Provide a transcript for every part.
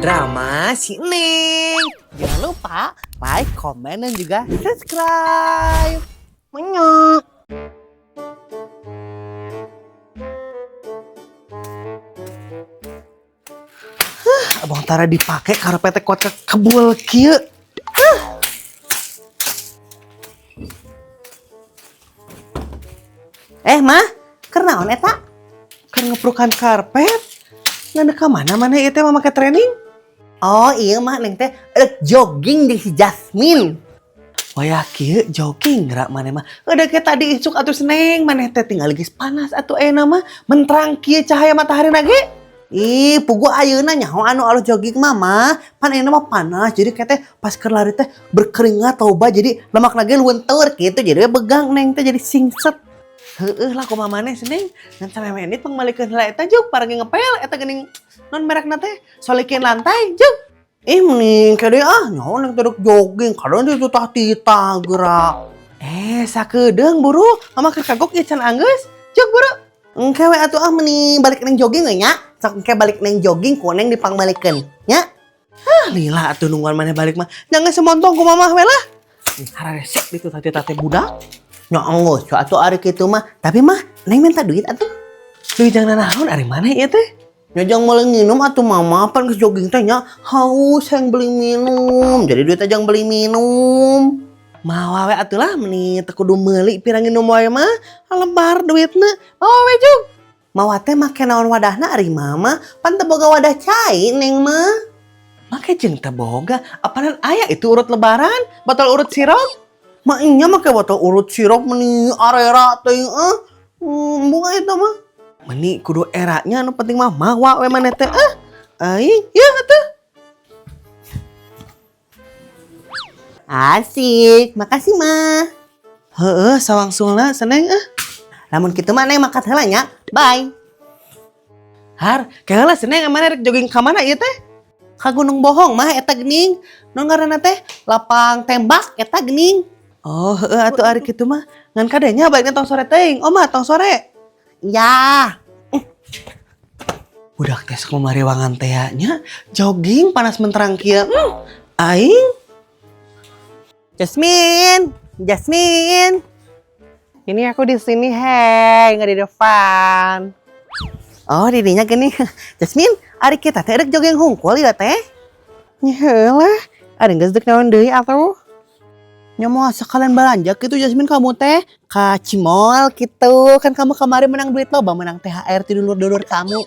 Drama si Neng. Jangan lupa like, komen, dan juga subscribe. Menyok. Abang Tara dipakai karpet kuat kebul kieu. Mah, kenaon eta? Keur ngeprukan karpet? Ngana ka mana ieu teh mah make training? Oh iya mah neng teh jogging di si Jasmine. Wah kieu jogging gerak maneh mah. Udah kayak tadi isuk atuh seneng maneh teh tinggal geus panas atuh euna mah menterang kieu cahaya matahari ge. Ih, pugu ayeuna nyaho anu alus jogging mama, pan euna mah panas. Jadi kayak teh pas keur lari teh berkeringat loba jadi lemak lagi luntur gitu. Jadi begang neng teh jadi singset. Heueuh lah kumaha maneh seneng. Ngan sampe menit pangmalikeun heula eta juk parang ngepel eta geuning non merekna teh solikeun lantai juk. Mending kade nyaho neng teh jogging kadang teh tutah tita gerak. Sakedeung buru mama keur kagok ieu can anggeus. Juk buru. Engke we atuh mending balik neng jogging we nya. Sok engke balik neng jogging ku neng dipangmalikeun nya. Lila atuh nungguan maneh balik mah. Jangan semontong ku mamah we lah. Haresek di tutah tita teh budak. Nyongos, atuh ari kitu mah. Tapi mah neng minta duit atuh. Duit jangan naon ari mana ieu teh? Nyajang meuli minum atuh mama pan geus jogging teh nya haus hayang beli minum. Jadi duit ajang beli minum. Mawa we atuh lah meni teu kudu meuli pirang nginum wae mah. Lebar duitna. Mawa we jug. Mawa teh make naon wadahna ari mama? Pan teu boga wadah cai neng mah. Make jeung teu boga. Apaan aya itu urut lebaran? Botol urut sirop? Mak nya make botol urut sirop meni arera teuing bunga eta mah. Meni kudu eranya anu penting mah mawa we maneh teh aing ya atuh. Asik, makasih mah. Heueuh sawangsulna seneng Lamun kitu mah neng makat heula nya. Bye. Har, kaheula seneng maneh rek jogging ka mana ieu teh? Ka Gunung Bohong mah eta geuning. Nu ngaranna teh lapang tembak eta geuning. Oh, atuh ari kitu mah ngan kadenya baiknya tong sore teuing. Oma tong sore. Ya. Budak teh sok mamariwangan teh nya jogging panas menterang kieu. Aing. Jasmine. Ini aku di sini, hei, nggak di depan. Oh, didinya gini. Jasmine, ari kita teh rek jogging hungkul ya teh. Nya heulah, ari geus deuk naon deui atuh. Nya mau sekalian belanja gitu Jasmine kamu teh ka Cimol gitu kan kamu kemarin menang duit loba menang THR ti dulur-dulur kamu.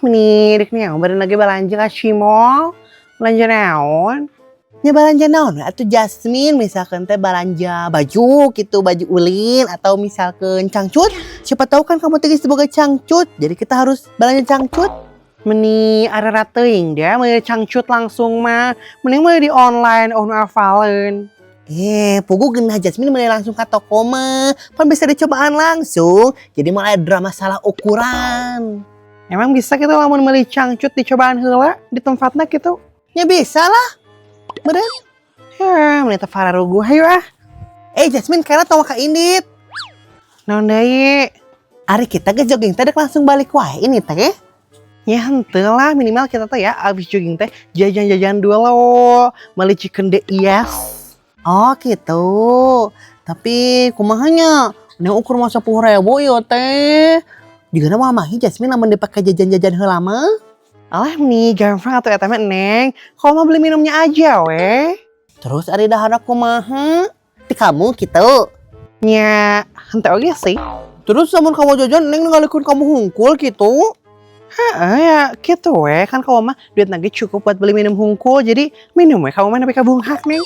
Menirik nih bari lagi belanja ka Cimol belanja naon? Nya belanja naon atuh Jasmine misalkan teh belanja baju gitu baju ulin atau misalkan cangcut siapa tahu kan kamu teh geus boga cangcut jadi kita harus belanja cangcut. Meni arera teuing dia meuli cangcut langsung mah mending meuli di online nu avaleun. Pugu genah Jasmine mulai langsung ke toko mah. Kan bisa dicobaan langsung. Jadi mulai drama salah ukuran. Emang bisa gitu lamun meuli cangcut dicobaan heula di tempatna gitu? Ya bisa lah. Beureun. Ya, menita fararugu hayu Jasmine kayaknya tong ka Indit. Naon deui? Ari kita ke jogging teh langsung balik wae ini teh. Ya henteu lah minimal kita teh ya abis jogging teh jajan-jajan dulu. Meuli chicken de yes. Oh gitu. Tapi kumahanya neng ukur masa 10.000 ya teh. Jigana mamahi Jasmine lamun dipake jajan-jajan heula mah. Alah nih gampang atuh eta mah neng. Kalau mau beli minumnya aja we. Terus ari dahana kumaha? Ti kamu gitu. Nya henteu oge sih. Terus lamun kamu jajan neng ngalikeun kamu hungkul gitu. Ya gitu we kan kamu mah duit lagi cukup buat beli minum hungkul jadi minum we kamu mah nepi ka bunghak neng.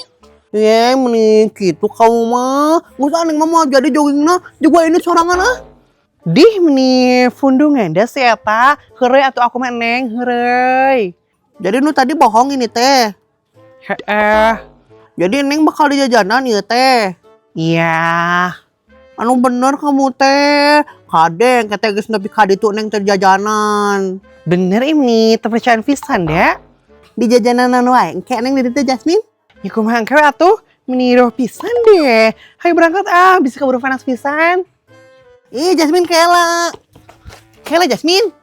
Mending gitu kamu mah. Nggak usah neng mama jadi joggingna juga ini sorangan Dih meni fundungan dah si eta. Heureuy atuh aku mah neng heureuy. Jadi nu tadi bohong ini teh. Jadi neng bakal di jajanan ieu teh. Iya. Anu bener kamu teh. Kadeng kata geus nepi ka ditu neng teh jajanan. Bener ini terpercayaan pisan ya. Di jajanan anu wae engke neng di ditu Jasmine. Ya kumaha engke atuh meniroh pisan deh. Hayu berangkat bisa keburu panas pisan. Jasmine kela Jasmine.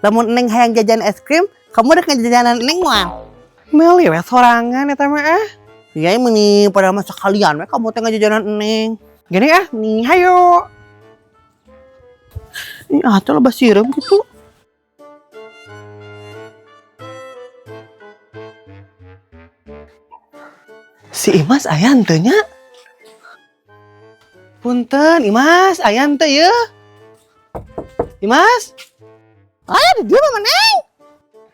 lamun Neng hayang jajan es krim, kamu udah ngejajanan Neng moal. Meli we sorangan eta mah Iya meni pada masa kalian we kamu teh ngejajanan Neng. Gini nih hayo. Ih atuh loba sireum gitu. Si Imas aya henteu nya? Punten Imas, aya henteu ye? Imas? Aya di dieu mah Neng.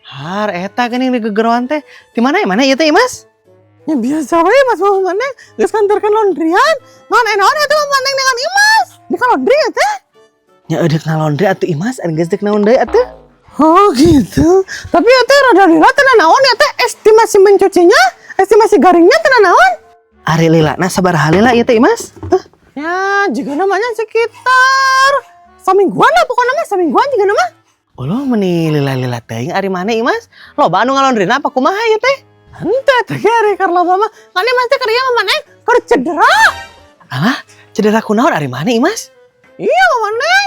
Har eta geuning di gegeroan teh. Di mana ya mana ieu teh Imas? Ya biasa we Mas mau mana? Geus kantorkeun laundryan. Naon naon atuh mah Neng dengan Imas. Di ka laundry ya teh? Nya eudeuh ngalaundry atuh Imas, anu geus deuk naon deui atuh? Oh gitu. Tapi ya teh rada lila teh naon ya teh estimasi mencucinya? Estimasi garingnya tenan naon? Ari lilana sabaraha lila ieu teh Imas? Ya, juga namanya sekitar samingguan lah pokoknya mah samingguan juga nama. Ulah meuni lila-lila teuing ari mana Imas? Loba anu ngalondrina apa kumaha ieu teh? Henteu teh ari keur loba mah. Kan Imas teh keur ieu mah maneh keur cedera. Alah, cedera kunaon ari mana Imas? Iya mah maneh.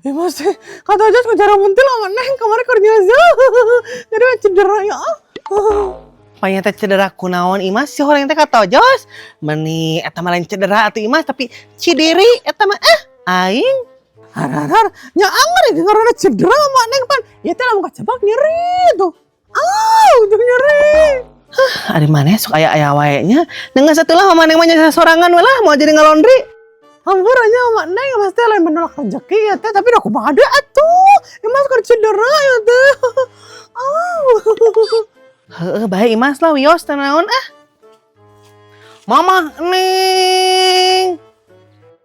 Imas teh kata aja ngejar muntil mah maneh kamari keur nyaza. Jadi cedera ya. Panya teh cedera kunaon Imas si horeng teh katojos meni eta mah lain cedera atuh Imas tapi cidiri eta mah aing har nya anggar ngaranna cedera mah neng pan ieu teh lamun kacebak nyeri tuh tuh nyeri ari maneh sok aya wae nya dengan satulah mah neng mah nya sorangan we lah mau jadi ngalondri hampur nya mah neng Mas teh lain menolak rezeki ya teh tapi da kumaha deui atuh Imas keur cedera ya teh Heeh, bae Imas lah wios teh naon Mama Neng.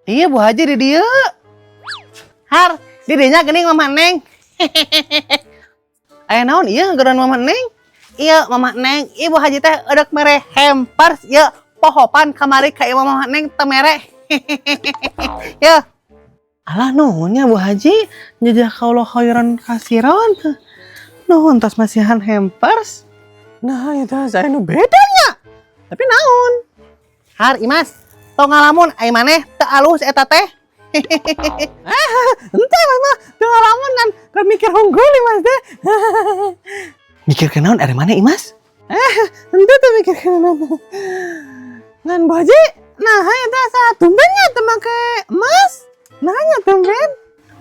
Iya Bu Haji di dieu. Har, di dieu nya geuning Mama Neng. Aya naon ieu geran Mama Neng? Iya Mama Neng, Ibu Haji teh eudek mere hampers ieu pohopan kamari ka ieu Mama Neng teu mere. Yeuh. Alah nuhun nya Bu Haji, jazakallahu khairan kasiron. Nuhun tos masihan hampers. Nah, itu saya nu bedanya. Tapi naon? Har Imas, tong ngalamun ai maneh teu alus eta teh. Henteu mah teu ngalamun kan mikir hunggul Imas teh. Mikir ke naon ari maneh Imas? Henteu teh mikir ke naon. Ngan boji, nah eta saha tumbennya teu make emas. Nah nya tumben.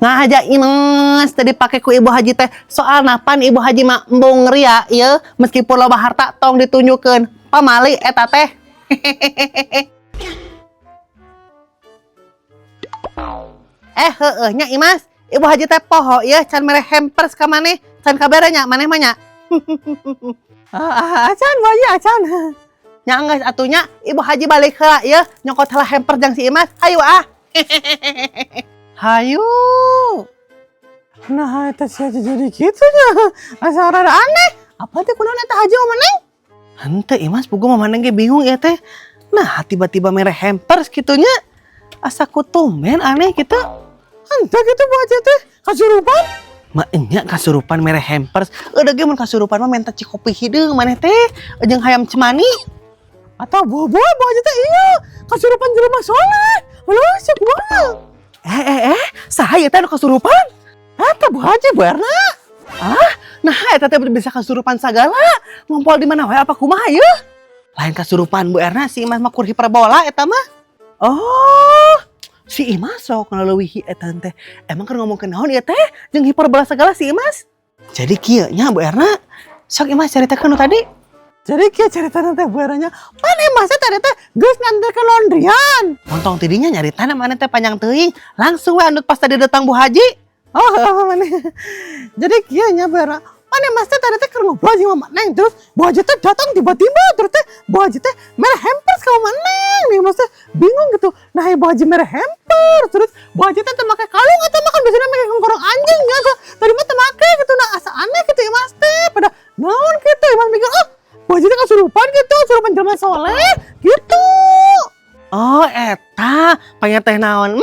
Ngahaja Imas tadi pakai ku Ibu Haji teh soal napan Ibu Haji mah embung ria ieu meskipun loba harta tong ditunjukkeun pamali eta teh. Heueuh nya Imas Ibu Haji teh poho ieu can mere hampers ka maneh can kabere nya maneh mah nya. Acan boy acan. Nya geus atunya Ibu Haji balik heula ieu nyokot heula hampers jang si Imas hayu Hayu. Nah, eta si Haji jadi kitu nya. Asa rada aneh. Apa teh kunaon eta Haji mah Neng? Henteu Imas, puguh mah Neng ge bingung ya teh. Nah, tiba-tiba mere hampers kitu nya. Asa kutumben aneh kitu. Henteu kitu Bu Haji teh. Kasurupan? Ma enya kasurupan mere hampers. Udah ge mun kasurupan mah menta cikopi hideung maneh teh. Jeung hayam cemani. Atau bobo Bu Haji teh iya. Kasurupan jelema soleh. Alah, sok banget. Saha ieu teh anu kasurupan? Eta Bu Haji Bu Erna. Nah eta teh bisa kasurupan sagala. Ngompol di mana wae apa kumaha ieu? Lain kasurupan Bu Erna si Imas mah kur hiperbola eta mah. Oh, si Imas sok ngaleuwihi eta teh. Emang keur ngomongkeun naon ieu teh? Jeung hiperbola sagala si Imas. Jadi kieu nya Bu Erna. Sok Imas caritakeun nu tadi. Jadi kieu caritana teh Bu Erna nya, pan Imas teh teh geus nganterkeun laundryan. Montong tidinya nyaritana maneh teh panjang teuing. Langsung we andut pas tadi datang Bu Haji. Oh, maneh. Jadi kieu nya Bu Erna, pan Imas teh tadi teh keur ngobrol jeung Mama Neng terus Bu Haji teh datang tiba-tiba terus teh Bu Haji teh mere hampers ka Mama Neng. Nih Mas teh bingung gitu. Nah, Bu Haji mere hampers terus Bu Haji teh make kalung eta mah kan biasana make ngorong anjing nya. Tadi mah teu make gitu. Nah, asa aneh gitu Imas teh. Pada naon kitu Imas mikir, Bu Haji teh kasurupan gitu, kasurupan jelema soleh gitu. Oh, eta panya teh naon?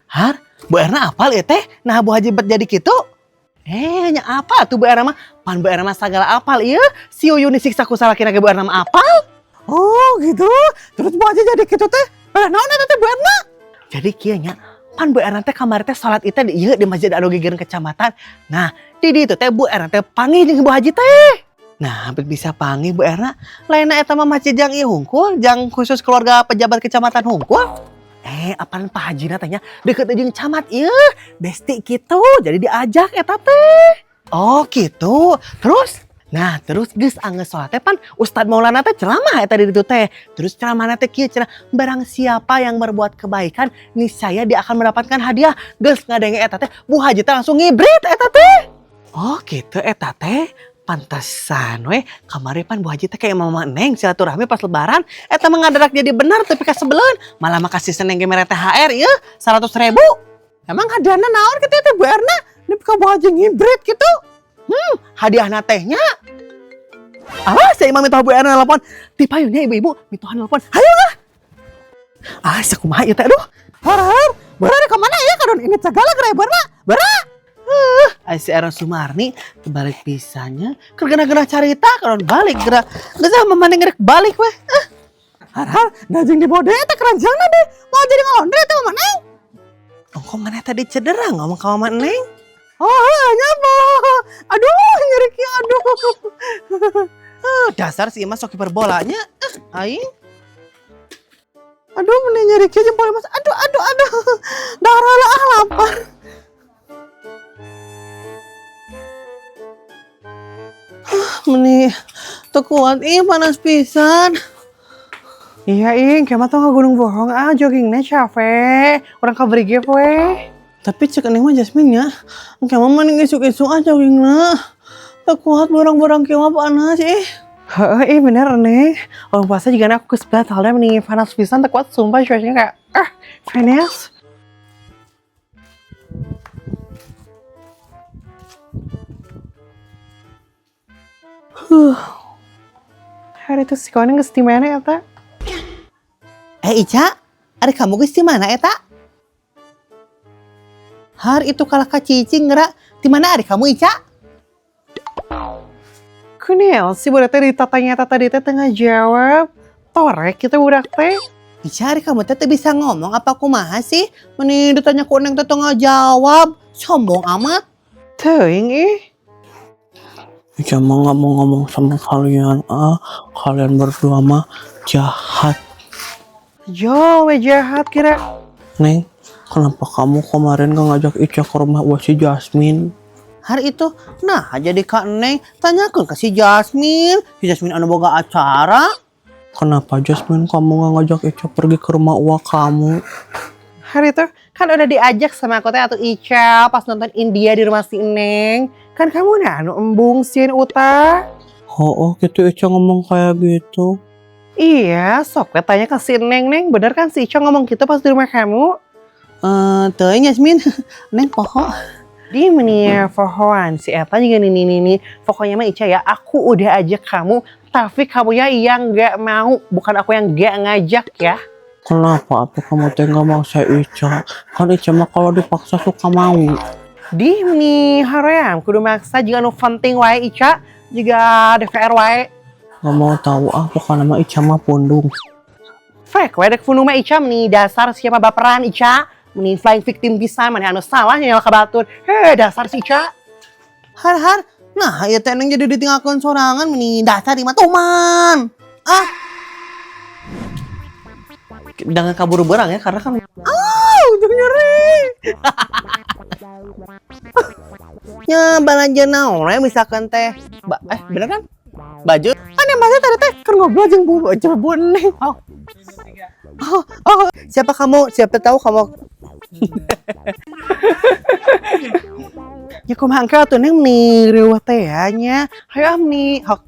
Har, Bu Erna apal ieu teh? Nah Bu Haji bet jadi kitu? Nya apa tuh Bu Erna mah? Pan Bu Erna mah sagala apal ieu. Si Uyun disiksa ku salakina ge Bu Erna mah apal. Oh, gitu. Terus Bu Haji jadi kitu teh. Naon eta teh Bu Erna? Jadi kieu nya Pan Bu Erna teh kamari teh salat itu di ieu di Masjid Anu Gegeran Kecamatan. Nah, di ditu teh Bu Erna teh panggih jeung Ibu Haji teh. Nah, hampir bisa panggih Bu Erna. Lainna eta mah masjid jang ieu hungkul, jang khusus keluarga pejabat kecamatan hungkul. Apaan Pak Haji tanya deket jeung camat ieu, besti gitu. Jadi diajak eta teh. Oh, gitu. Terus geus anggeus salat teh pan Ustad Maulana teh ceramah eta di ditu teh. Terus ceramahna teh kieu cenah, barang siapa yang berbuat kebaikan niscaya dia akan mendapatkan hadiah. Geus ngadenge eta teh Bu Haji teh langsung ngibrit eta teh. Oh, gitu eta teh. Pantesan we kamari pan Bu Haji teh kayak Mama Neng silaturahmi pas lebaran eta mah ngadarak jadi bener tapi kasebeleun. Malah makasih seneng ge mere THR ieu 100.000. Emang hadiahna naon kitu teh Bu Erna? Nepi ka Bu Haji ngibrit gitu. Hadiahna tehnya. Alah, saya imam minta Bu Erna telepon. Tipayunnya ibu-ibu, mintohan telepon. Hayo lah. Sakumaha ieu teh aduh. Har, beurang ka mana ya kadon ini segala gereberna. Bara. Si Erna Sumarni kebalik pisannya. Keur gena-gena carita kadon balik geura. Geus mamane ngerek balik weh. Har, najeng di bode eta keranjangna deh. Mau jadi ngalondre teh Mama Neng. Kok mana tadi cedera ngomong ka Mama Neng? Nyapa. Aduh, nyeriknya aduh. Dasar si Mas sok kiper bolanya. Aing. Aduh, mending nyeriknya jempol Mas. Aduh. Darah lah lapar. Meni tuh kuat panas pisan. Iya Ing, kayak mah gunung bohong joggingnya capek. Orang kaberi we. Tapi cek eneng mah Jasmine nya. Kayak mah mending isuk-isuk joggingna. Tak kuat borang-borang kieu mah panas Heeh, bener Neng. Orang puasa juga aku geus batalnya mending panas pisan tak kuat sumpah cuacanya kayak panas. Hari itu si kawan geus di mana eta? Ica, ada kamu geus di mana eta? Har itu kalah ka cicing geura. Di mana ada kamu Ica? Kunil si budak teh ditatanya tadi teh tengah jawab. Torek kita budak teh. Ica, hari kamu teh bisa ngomong apa kumaha sih? Meni ditanya ku Neng teh tengah jawab. Sombong amat. Teuing Ica mah nggak mau ngomong sama kalian. Kalian berdua mah jahat. Yo, jahat kira. Neng, kenapa kamu kemarin gak ngajak Ica ke rumah si Jasmine? Hari itu, nah jadi Kak Neng tanyakan ke si Jasmine. Si Jasmine anu boga acara. Kenapa Jasmine kamu gak ngajak Ica pergi ke rumah kamu? Hari itu kan udah diajak sama aku teh atau Ica pas nonton India di rumah si Neng. Kan kamu anu embung sieun Uta. Oh gitu Ica ngomong kayak gitu. Iya, sok tanya ke si Neng. Bener kan si Ica ngomong gitu pas di rumah kamu? Tuh Jasmine, Neng poho. Di meni pohoan si Eta juga nih. Pokoknya mah Ica ya, aku udah ajak kamu, tapi kamunya yang gak mau, bukan aku yang gak ngajak ya. Kenapa? Apa kamu teh gak mau saya Ica? Kan Ica mah kalau dipaksa suka mau. Di meni haream, kudu maksa juga nu penting wae Ica, juga DVR wae. Gak mau tahu pokoknya mah Ica mah pundung. Fek, wedek pundung mah Ica meni dasar siapa baperan Ica. Meni flying victim bisa mana anu salah nyala kabatur. Dasar si Ica. Har. Nah, ya teh Neng jadi ditinggalkan sorangan meni dasar di matuman. Jangan kabur berang ya karena kan jangan nyeri. Ya balanja naon misalkan teh. Bener kan? Baju kan yang bahasa tadi teh kan ngobrol jeung bu Neng. Siapa kamu? Siapa tahu kamu. Ya kumaha engke atuh Neng ni riweuh teh nya. Hayu amni hok